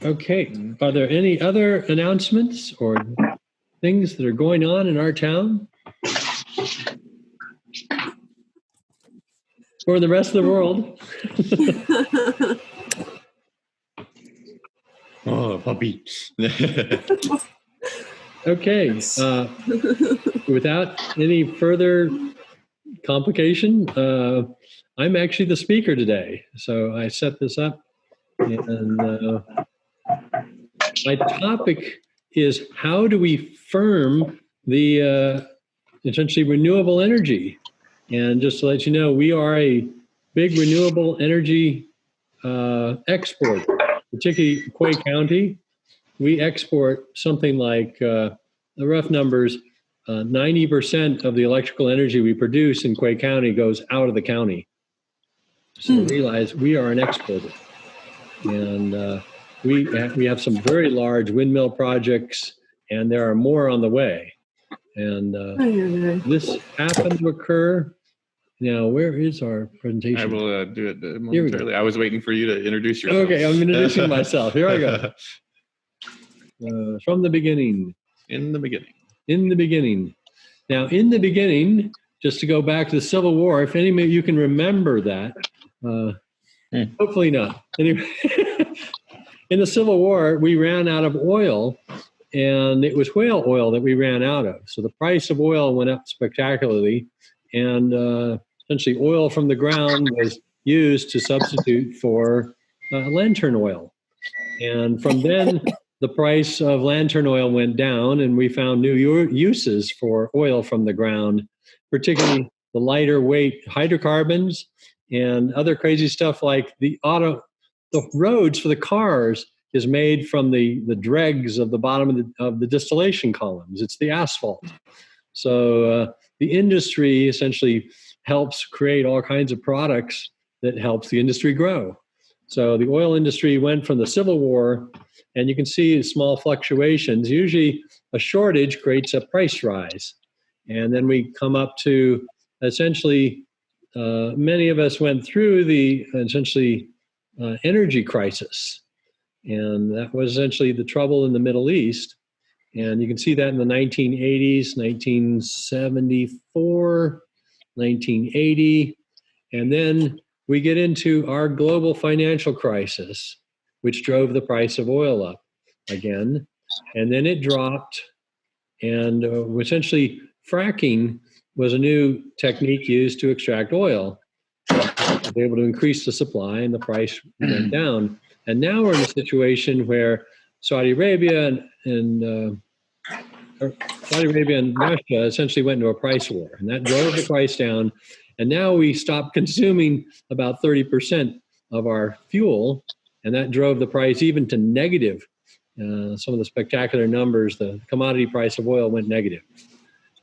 Okay. Are there any other announcements or things that are going on in our town? Or the rest of the world? Oh, puppy. Okay. Without any further complication, I'm actually the speaker today. So I set this up, and my topic is how do we firm the essentially renewable energy? And just to let you know, we are a big renewable energy exporter, particularly Quay County. We export something like, the rough numbers, 90% of the electrical energy we produce in Quay County goes out of the county. So realize we are an exporter. And we have some very large windmill projects, and there are more on the way. And this happened to occur. Now, where is our presentation? I will do it momentarily. I was waiting for you to introduce yourself. Okay, I'm introducing myself. Here I go. From the beginning. In the beginning. In the beginning. Now, in the beginning, just to go back to the Civil War, if any of you can remember that, hopefully not. Anyway, in the Civil War, we ran out of oil, and it was whale oil that we ran out of. So the price of oil went up spectacularly, and essentially oil from the ground was used to substitute for lantern oil. And from then, the price of lantern oil went down, and we found new uses for oil from the ground, particularly the lighter weight hydrocarbons and other crazy stuff like the roads for the cars is made from the dregs of the bottom of the distillation columns. It's the asphalt. So the industry essentially helps create all kinds of products that helps the industry grow. So the oil industry went from the Civil War, and you can see small fluctuations. Usually a shortage creates a price rise. And then we come up to essentially, many of us went through the essentially energy crisis. And that was essentially the trouble in the Middle East. And you can see that in the 1980s, 1974, 1980. And then we get into our global financial crisis, which drove the price of oil up again. And then it dropped. And essentially, fracking was a new technique used to extract oil. It was able to increase the supply, and the price went down. And now we're in a situation where Saudi Arabia and Russia essentially went into a price war, and that drove the price down. And now we stopped consuming about 30% of our fuel, and that drove the price even to negative. Some of the spectacular numbers, the commodity price of oil went negative.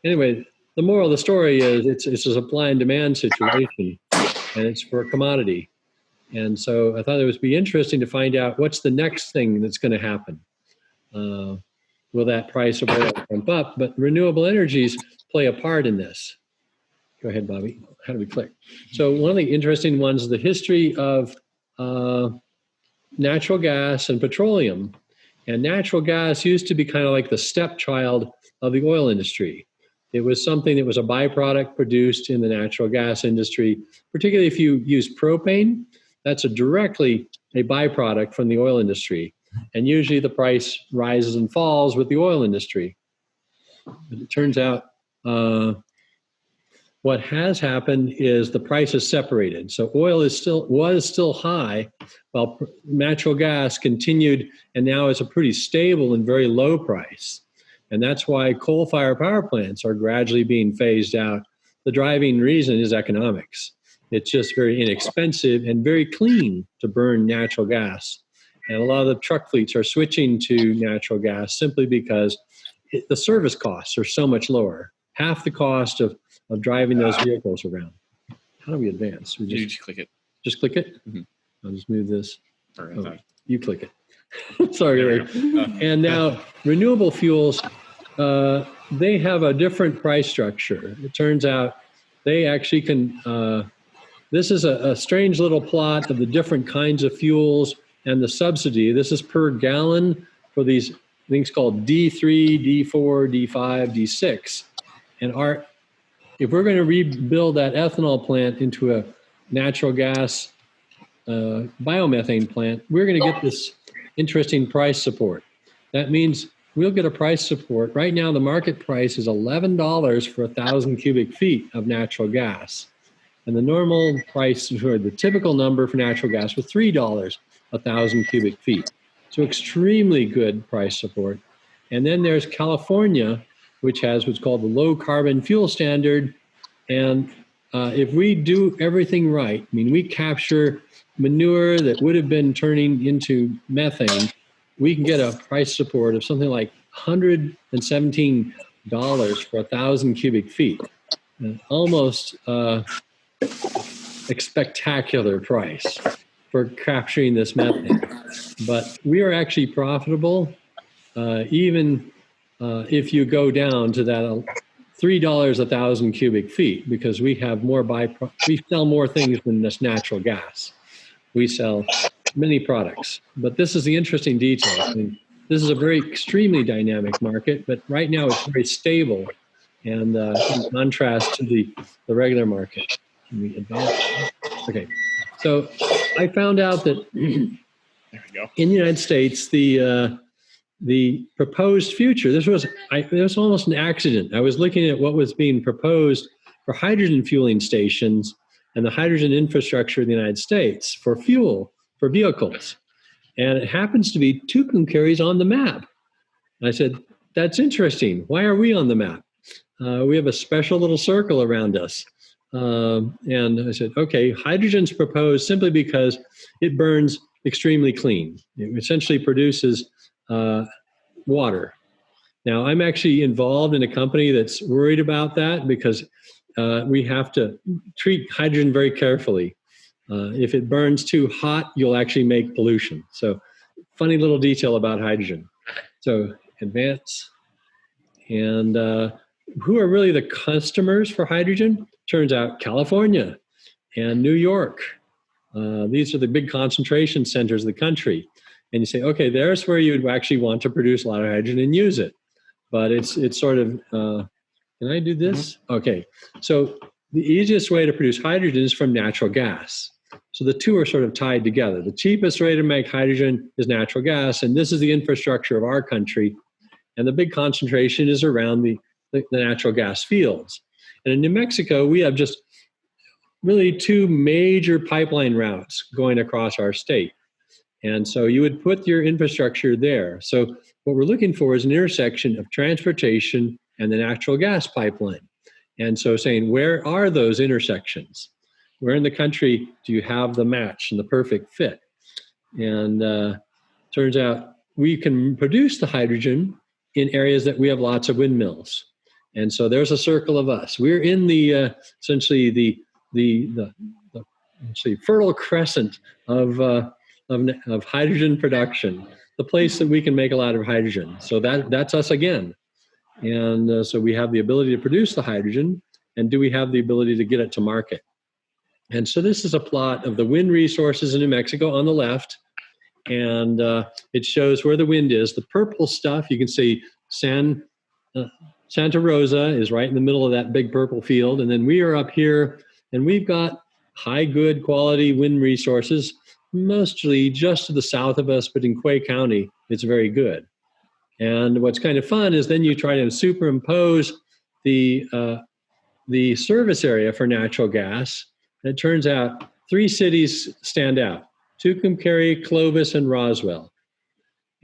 Anyway, the moral of the story is it's a supply and demand situation, and it's for a commodity. And so I thought it would be interesting to find out what's the next thing that's going to happen. Will that price of oil jump up? But renewable energies play a part in this. Go ahead, Bobby. How do we click? So one of the interesting ones is the history of natural gas and petroleum. And natural gas used to be kind of like the stepchild of the oil industry. It was something that was a byproduct produced in the natural gas industry, particularly if you use propane. That's directly a byproduct from the oil industry. And usually the price rises and falls with the oil industry. But it turns out what has happened is the price is separated. So oil was still high, while natural gas continued and now is a pretty stable and very low price. And that's why coal-fired power plants are gradually being phased out. The driving reason is economics. It's just very inexpensive and very clean to burn natural gas. And a lot of the truck fleets are switching to natural gas simply because the service costs are so much lower. Half the cost of driving those vehicles around. How do we advance? You just click it. Just click it? Mm-hmm. I'll just move this. Right, you click it. Sorry, Ray. And now renewable fuels, they have a different price structure. It turns out they actually can, this is a strange little plot of the different kinds of fuels and the subsidy. This is per gallon for these things called D3, D4, D5, D6. And if we're going to rebuild that ethanol plant into a natural gas biomethane plant, we're going to get this interesting price support. That means we'll get a price support. Right now, the market price is $11 for 1,000 cubic feet of natural gas. And the normal price, or the typical number for natural gas, was $3 1,000 cubic feet. So extremely good price support. And then there's California, which has what's called the low carbon fuel standard. And if we do everything right, I mean, we capture manure that would have been turning into methane, we can get a price support of something like $117 for 1,000 cubic feet. Almost a spectacular price for capturing this methane. But we are actually profitable even if you go down to that $3 a 1,000 cubic feet, because we have we sell more things than this natural gas. We sell many products, but this is the interesting detail. I mean, this is a very extremely dynamic market, but right now it's very stable, and in contrast to the regular market. Can we advance? Okay, so I found out that in the United States, the proposed future, this was almost an accident. I was looking at what was being proposed for hydrogen fueling stations and the hydrogen infrastructure in the United States for fuel for vehicles. And it happens to be Tucumcari's on the map. And I said, that's interesting. Why are we on the map? We have a special little circle around us. And I said, okay, hydrogen's proposed simply because it burns extremely clean. It essentially produces water. Now, I'm actually involved in a company that's worried about that because we have to treat hydrogen very carefully. If it burns too hot, you'll actually make pollution. So, funny little detail about hydrogen. So, advance. And who are really the customers for hydrogen? Turns out California and New York. These are the big concentration centers of the country. And you say, okay, there's where you would actually want to produce a lot of hydrogen and use it. But it's sort of, can I do this? Mm-hmm. Okay, so the easiest way to produce hydrogen is from natural gas. So the two are sort of tied together. The cheapest way to make hydrogen is natural gas, and this is the infrastructure of our country. And the big concentration is around the natural gas fields. And in New Mexico, we have just really two major pipeline routes going across our state. And so you would put your infrastructure there. So what we're looking for is an intersection of transportation and the natural gas pipeline. And so saying, where are those intersections? Where in the country do you have the match and the perfect fit? And turns out we can produce the hydrogen in areas that we have lots of windmills. And so there's a circle of us. We're in the essentially the fertile crescent of hydrogen production, the place that we can make a lot of hydrogen. So that's us again. And so we have the ability to produce the hydrogen, and do we have the ability to get it to market? And so this is a plot of the wind resources in New Mexico on the left, and it shows where the wind is. The purple stuff, you can see Santa Rosa is right in the middle of that big purple field, and then we are up here, and we've got high, good quality wind resources, mostly just to the south of us, but in Quay County, it's very good. And what's kind of fun is then you try to superimpose the service area for natural gas. And it turns out 3 cities stand out: Tucumcari, Clovis, and Roswell.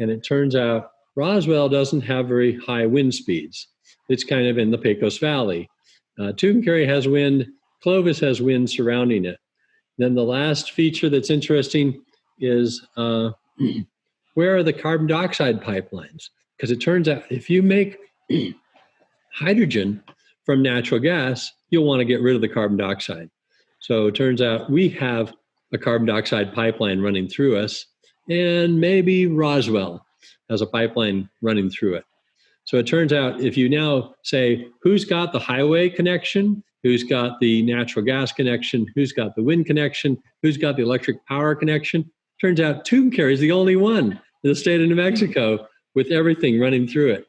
And it turns out Roswell doesn't have very high wind speeds. It's kind of in the Pecos Valley. Tucumcari has wind, Clovis has wind surrounding it. Then the last feature that's interesting is where are the carbon dioxide pipelines? Because it turns out if you make hydrogen from natural gas, you'll want to get rid of the carbon dioxide. So it turns out we have a carbon dioxide pipeline running through us, and maybe Roswell has a pipeline running through it. So it turns out if you now say, who's got the highway connection, who's got the natural gas connection, who's got the wind connection, who's got the electric power connection, Turns out Tucumcari is the only one in the state of New Mexico with everything running through it.